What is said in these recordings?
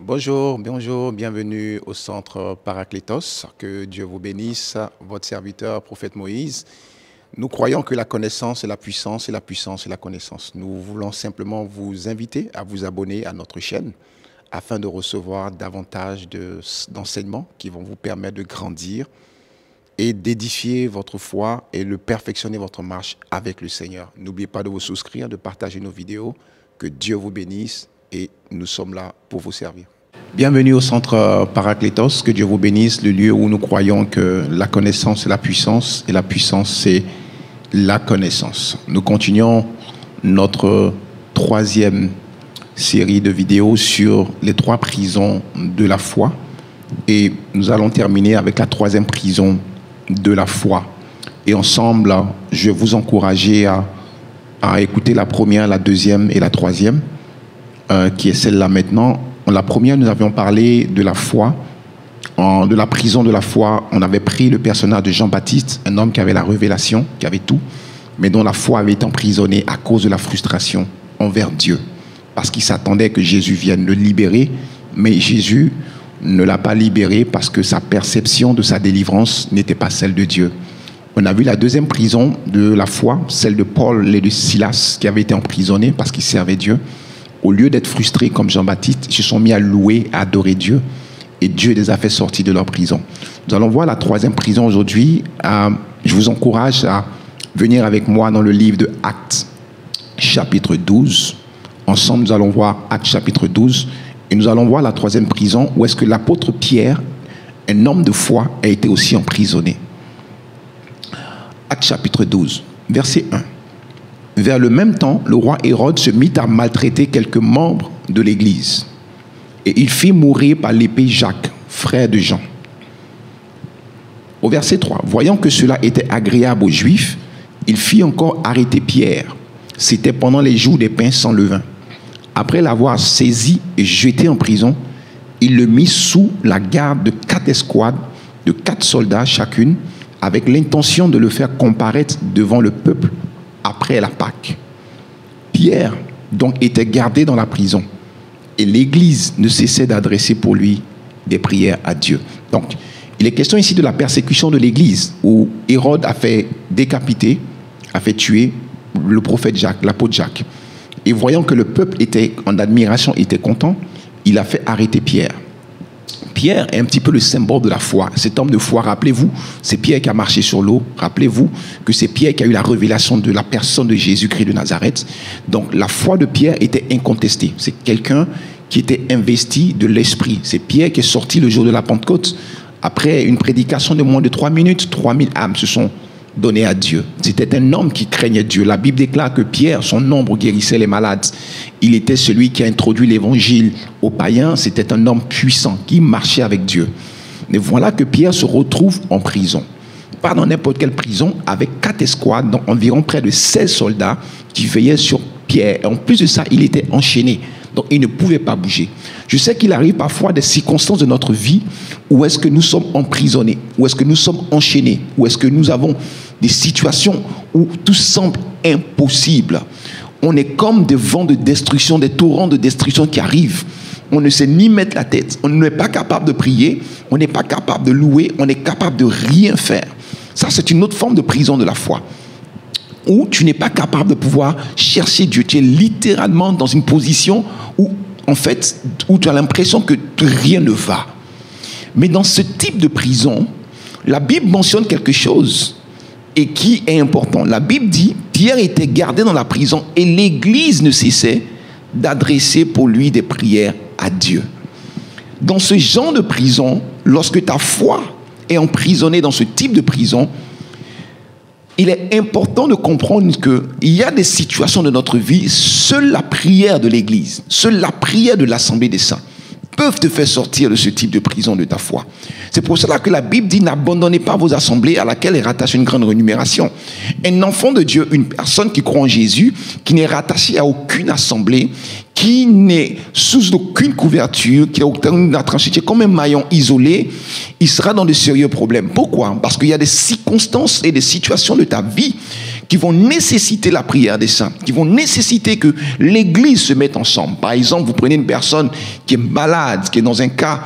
Bonjour, bonjour, bienvenue au centre Paraclétos. Que Dieu vous bénisse, votre serviteur, prophète Moïse. Nous croyons que la connaissance est la puissance et la puissance est la connaissance. Nous voulons simplement vous inviter à vous abonner à notre chaîne afin de recevoir davantage d'enseignements qui vont vous permettre de grandir et d'édifier votre foi et de perfectionner votre marche avec le Seigneur. N'oubliez pas de vous souscrire, de partager nos vidéos. Que Dieu vous bénisse et nous sommes là pour vous servir. Bienvenue au centre Paraclétos, que Dieu vous bénisse, le lieu où nous croyons que la connaissance est la puissance et la puissance c'est la connaissance. Nous continuons notre troisième série de vidéos sur les 3 prisons de la foi et nous allons terminer avec la 3e prison de la foi. Et ensemble, je vais vous encourager à écouter la première, la 2e et la 3e, qui est celle-là maintenant. La première, nous avions parlé de la foi, de la prison de la foi. On avait pris le personnage de Jean-Baptiste, un homme qui avait la révélation, qui avait tout, mais dont la foi avait été emprisonnée à cause de la frustration envers Dieu, parce qu'il s'attendait que Jésus vienne le libérer, mais Jésus ne l'a pas libéré parce que sa perception de sa délivrance n'était pas celle de Dieu. On a vu la 2e prison de la foi, celle de Paul et de Silas, qui avaient été emprisonnés parce qu'ils servaient Dieu. Au lieu d'être frustrés comme Jean-Baptiste, ils se sont mis à louer, à adorer Dieu. Et Dieu les a fait sortir de leur prison. Nous allons voir la 3e prison aujourd'hui. Je vous encourage à venir avec moi dans le livre de Actes, chapitre 12. Ensemble, nous allons voir Actes, chapitre 12. Et nous allons voir la 3e prison, où est-ce que l'apôtre Pierre, un homme de foi, a été aussi emprisonné. Actes, chapitre 12, verset 1. Vers le même temps, le roi Hérode se mit à maltraiter quelques membres de l'Église. Et il fit mourir par l'épée Jacques, frère de Jean. Au verset 3, voyant que cela était agréable aux Juifs, il fit encore arrêter Pierre. C'était pendant les jours des pains sans levain. Après l'avoir saisi et jeté en prison, il le mit sous la garde de 4 escouades, de 4 soldats chacune, avec l'intention de le faire comparaître devant le peuple après la Pâque. Pierre, donc, était gardé dans la prison et l'Église ne cessait d'adresser pour lui des prières à Dieu. Donc, il est question ici de la persécution de l'Église où Hérode a fait décapiter, a fait tuer le prophète Jacques, l'apôtre Jacques. Et voyant que le peuple était en admiration, était content, il a fait arrêter Pierre. Pierre est un petit peu le symbole de la foi. Cet homme de foi, rappelez-vous, c'est Pierre qui a marché sur l'eau. Rappelez-vous que c'est Pierre qui a eu la révélation de la personne de Jésus-Christ de Nazareth. Donc la foi de Pierre était incontestée. C'est quelqu'un qui était investi de l'esprit. C'est Pierre qui est sorti le jour de la Pentecôte. Après une prédication de moins de 3 minutes, 3000 âmes se sont données à Dieu. C'était un homme qui craignait Dieu. La Bible déclare que Pierre, son ombre guérissait les malades. Il était celui qui a introduit l'évangile aux païens. C'était un homme puissant qui marchait avec Dieu. Mais voilà que Pierre se retrouve en prison. Pas dans n'importe quelle prison, avec 4 escouades, donc environ près de 16 soldats qui veillaient sur Pierre. Et en plus de ça, il était enchaîné. Donc, il ne pouvait pas bouger. Je sais qu'il arrive parfois des circonstances de notre vie où est-ce que nous sommes emprisonnés, où est-ce que nous sommes enchaînés, où est-ce que nous avons des situations où tout semble impossible. On est comme des vents de destruction, des torrents de destruction qui arrivent. On ne sait ni mettre la tête, on n'est pas capable de prier, on n'est pas capable de louer, on est capable de rien faire. Ça, c'est une autre forme de prison de la foi, où tu n'es pas capable de pouvoir chercher Dieu. Tu es littéralement dans une position où, en fait, où tu as l'impression que rien ne va. Mais dans ce type de prison, la Bible mentionne quelque chose et qui est important. La Bible dit, Pierre était gardé dans la prison et l'Église ne cessait d'adresser pour lui des prières à Dieu. Dans ce genre de prison, lorsque ta foi est emprisonnée dans ce type de prison, il est important de comprendre qu'il y a des situations de notre vie, seule la prière de l'Église, seule la prière de l'Assemblée des Saints peuvent te faire sortir de ce type de prison de ta foi. C'est pour cela que la Bible dit, n'abandonnez pas vos assemblées à laquelle est rattachée une grande rémunération. Un enfant de Dieu, une personne qui croit en Jésus, qui n'est rattachée à aucune assemblée, qui n'est sous aucune couverture, qui n'a aucune tranchée, qui est comme un maillon isolé, il sera dans de sérieux problèmes. Pourquoi? Parce qu'il y a des circonstances et des situations de ta vie qui vont nécessiter la prière des saints, qui vont nécessiter que l'Église se mette ensemble. Par exemple, vous prenez une personne qui est malade, qui est dans un cas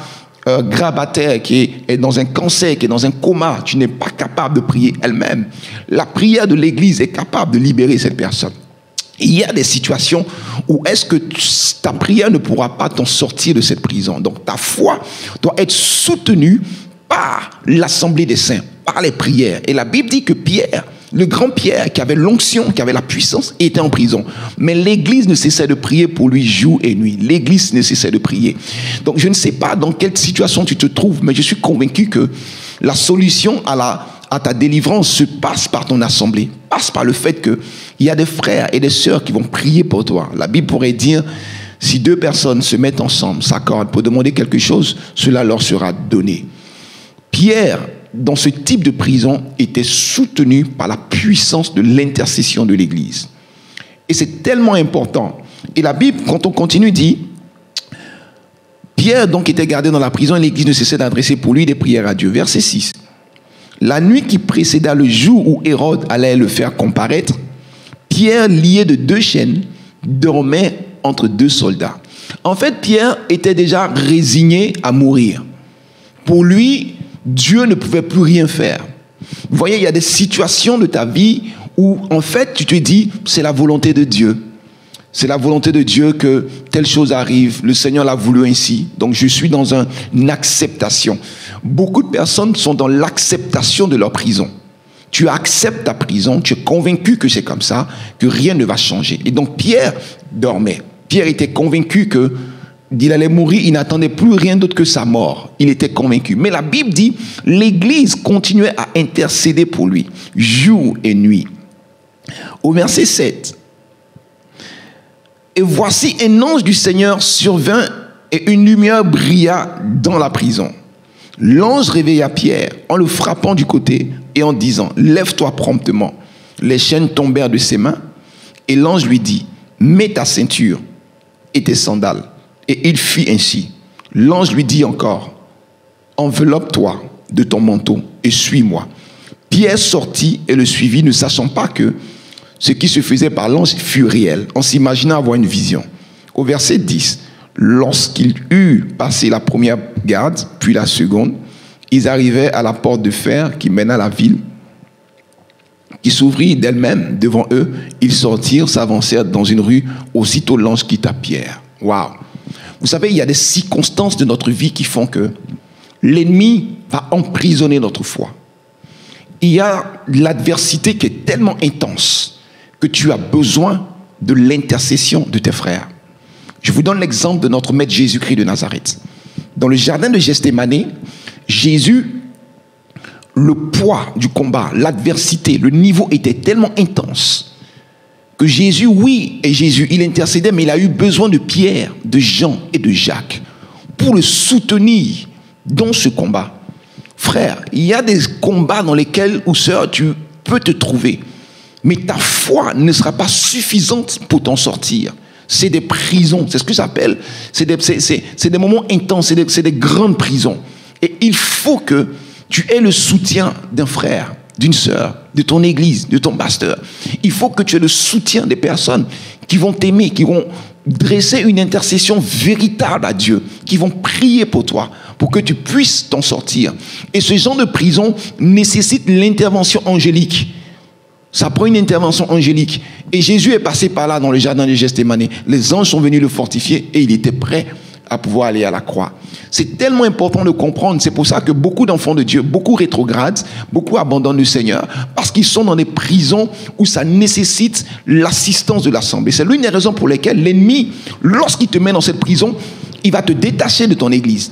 grabataire, qui est dans un cancer, qui est dans un coma, tu n'es pas capable de prier elle-même. La prière de l'Église est capable de libérer cette personne. Il y a des situations où est-ce que ta prière ne pourra pas t'en sortir de cette prison. Donc ta foi doit être soutenue par l'assemblée des saints, par les prières. Et la Bible dit que Pierre, le grand Pierre, qui avait l'onction, qui avait la puissance, était en prison. Mais l'Église ne cessait de prier pour lui jour et nuit. L'Église ne cessait de prier. Donc je ne sais pas dans quelle situation tu te trouves, mais je suis convaincu que la solution à ta délivrance se passe par ton assemblée, passe par le fait qu'il y a des frères et des sœurs qui vont prier pour toi. La Bible pourrait dire, si deux personnes se mettent ensemble, s'accordent pour demander quelque chose, cela leur sera donné. Pierre, dans ce type de prison, était soutenu par la puissance de l'intercession de l'Église. Et c'est tellement important. Et la Bible, quand on continue, dit, Pierre donc était gardé dans la prison et l'Église ne cessait d'adresser pour lui des prières à Dieu. Verset 6. La nuit qui précéda le jour où Hérode allait le faire comparaître, Pierre, lié de 2 chaînes, dormait entre 2 soldats. En fait, Pierre était déjà résigné à mourir. Pour lui, Dieu ne pouvait plus rien faire. Vous voyez, il y a des situations de ta vie où, en fait, tu te dis, c'est la volonté de Dieu. C'est la volonté de Dieu que telle chose arrive. Le Seigneur l'a voulu ainsi. Donc, je suis dans une acceptation. Beaucoup de personnes sont dans l'acceptation de leur prison. Tu acceptes ta prison, tu es convaincu que c'est comme ça, que rien ne va changer. Et donc, Pierre dormait. Pierre était convaincu qu'il allait mourir, il n'attendait plus rien d'autre que sa mort. Il était convaincu. Mais la Bible dit, l'Église continuait à intercéder pour lui, jour et nuit. Au verset 7, « Et voici un ange du Seigneur survint et une lumière brilla dans la prison. L'ange réveilla Pierre en le frappant du côté et en disant, « Lève-toi promptement. » Les chaînes tombèrent de ses mains et l'ange lui dit, « Mets ta ceinture et tes sandales. » Et il fit ainsi. L'ange lui dit encore, « Enveloppe-toi de ton manteau et suis-moi. » Pierre sortit et le suivit, ne sachant pas que ce qui se faisait par l'ange fut réel, en s'imaginant avoir une vision. Au verset 10, lorsqu'il eut passé la première garde, puis la seconde, ils arrivaient à la porte de fer qui mène à la ville, qui s'ouvrit d'elle-même devant eux. Ils sortirent, s'avancèrent dans une rue, aussitôt l'ange quitta Pierre. Waouh! Vous savez, il y a des circonstances de notre vie qui font que l'ennemi va emprisonner notre foi. Il y a l'adversité qui est tellement intense que tu as besoin de l'intercession de tes frères. Je vous donne l'exemple de notre maître Jésus-Christ de Nazareth. Dans le jardin de Gethsémani, Jésus, le poids du combat, l'adversité, le niveau était tellement intense que Jésus, il intercédait, mais il a eu besoin de Pierre, de Jean et de Jacques pour le soutenir dans ce combat. Frère, il y a des combats dans lesquels, ou sœur, tu peux te trouver, mais ta foi ne sera pas suffisante pour t'en sortir. C'est des prisons, c'est ce que j'appelle, c'est des moments intenses, c'est des grandes prisons. Et il faut que tu aies le soutien d'un frère, d'une sœur, de ton église, de ton pasteur. Il faut que tu aies le soutien des personnes qui vont t'aimer, qui vont dresser une intercession véritable à Dieu, qui vont prier pour toi, pour que tu puisses t'en sortir. Et ce genre de prison nécessite l'intervention angélique. Ça prend une intervention angélique. Et Jésus est passé par là dans le jardin de Gethsémani. Les anges sont venus le fortifier et il était prêt à pouvoir aller à la croix. C'est tellement important de comprendre. C'est pour ça que beaucoup d'enfants de Dieu, beaucoup rétrogradent, beaucoup abandonnent le Seigneur, parce qu'ils sont dans des prisons où ça nécessite l'assistance de l'assemblée. C'est l'une des raisons pour lesquelles l'ennemi, lorsqu'il te met dans cette prison, il va te détacher de ton église.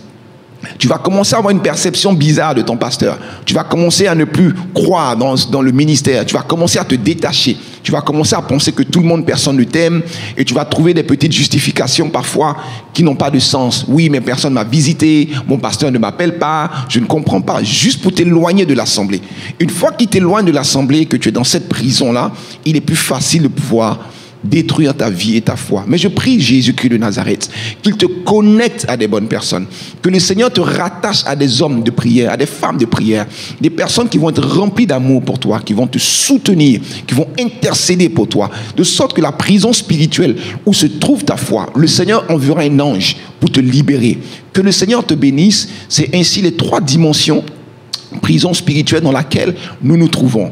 Tu vas commencer à avoir une perception bizarre de ton pasteur. Tu vas commencer à ne plus croire dans le ministère. Tu vas commencer à te détacher. Tu vas commencer à penser que tout le monde, personne ne t'aime. Et tu vas trouver des petites justifications parfois qui n'ont pas de sens. Oui, mais personne ne m'a visité. Mon pasteur ne m'appelle pas. Je ne comprends pas. Juste pour t'éloigner de l'assemblée. Une fois qu'il t'éloigne de l'assemblée et que tu es dans cette prison-là, il est plus facile de pouvoir détruire ta vie et ta foi. Mais je prie Jésus-Christ de Nazareth, qu'il te connecte à des bonnes personnes, que le Seigneur te rattache à des hommes de prière, à des femmes de prière, des personnes qui vont être remplies d'amour pour toi, qui vont te soutenir, qui vont intercéder pour toi, de sorte que la prison spirituelle où se trouve ta foi, le Seigneur enverra un ange pour te libérer. Que le Seigneur te bénisse. C'est ainsi les 3 dimensions, prison spirituelle dans laquelle nous nous trouvons.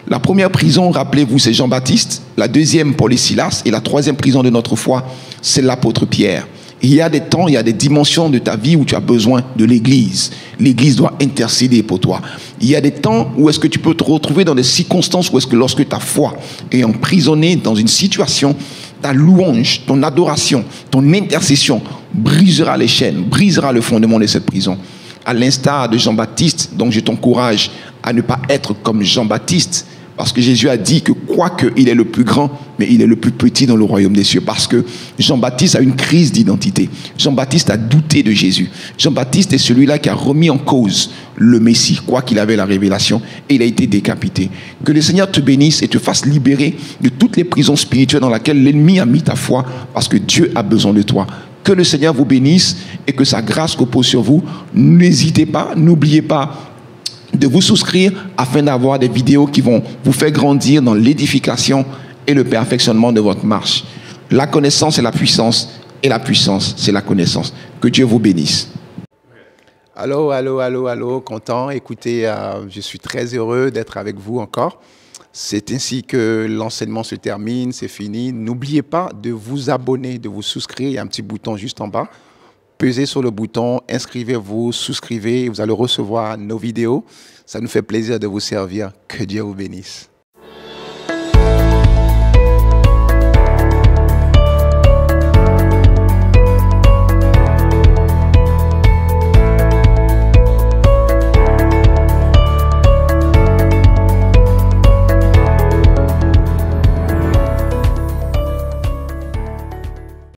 La première prison, rappelez-vous, c'est Jean-Baptiste. La deuxième, Paul et Silas. Et la troisième prison de notre foi, c'est l'apôtre Pierre. Il y a des temps, il y a des dimensions de ta vie où tu as besoin de l'Église. L'Église doit intercéder pour toi. Il y a des temps où est-ce que tu peux te retrouver dans des circonstances où est-ce que lorsque ta foi est emprisonnée dans une situation, ta louange, ton adoration, ton intercession brisera les chaînes, brisera le fondement de cette prison. À l'instar de Jean-Baptiste, donc je t'encourage à ne pas être comme Jean-Baptiste, parce que Jésus a dit que quoique il est le plus grand, mais il est le plus petit dans le royaume des cieux. Parce que Jean-Baptiste a une crise d'identité. Jean-Baptiste a douté de Jésus. Jean-Baptiste est celui-là qui a remis en cause le Messie, quoi qu'il avait la révélation, et il a été décapité. Que le Seigneur te bénisse et te fasse libérer de toutes les prisons spirituelles dans lesquelles l'ennemi a mis ta foi, parce que Dieu a besoin de toi. Que le Seigneur vous bénisse et que sa grâce repose sur vous. N'hésitez pas, n'oubliez pas de vous souscrire afin d'avoir des vidéos qui vont vous faire grandir dans l'édification et le perfectionnement de votre marche. La connaissance est la puissance et la puissance c'est la connaissance. Que Dieu vous bénisse. Allô, allô, allô, allô, content. Écoutez, je suis très heureux d'être avec vous encore. C'est ainsi que l'enseignement se termine, c'est fini. N'oubliez pas de vous abonner, de vous souscrire. Il y a un petit bouton juste en bas. Pesez sur le bouton, inscrivez-vous, souscrivez, vous allez recevoir nos vidéos. Ça nous fait plaisir de vous servir. Que Dieu vous bénisse.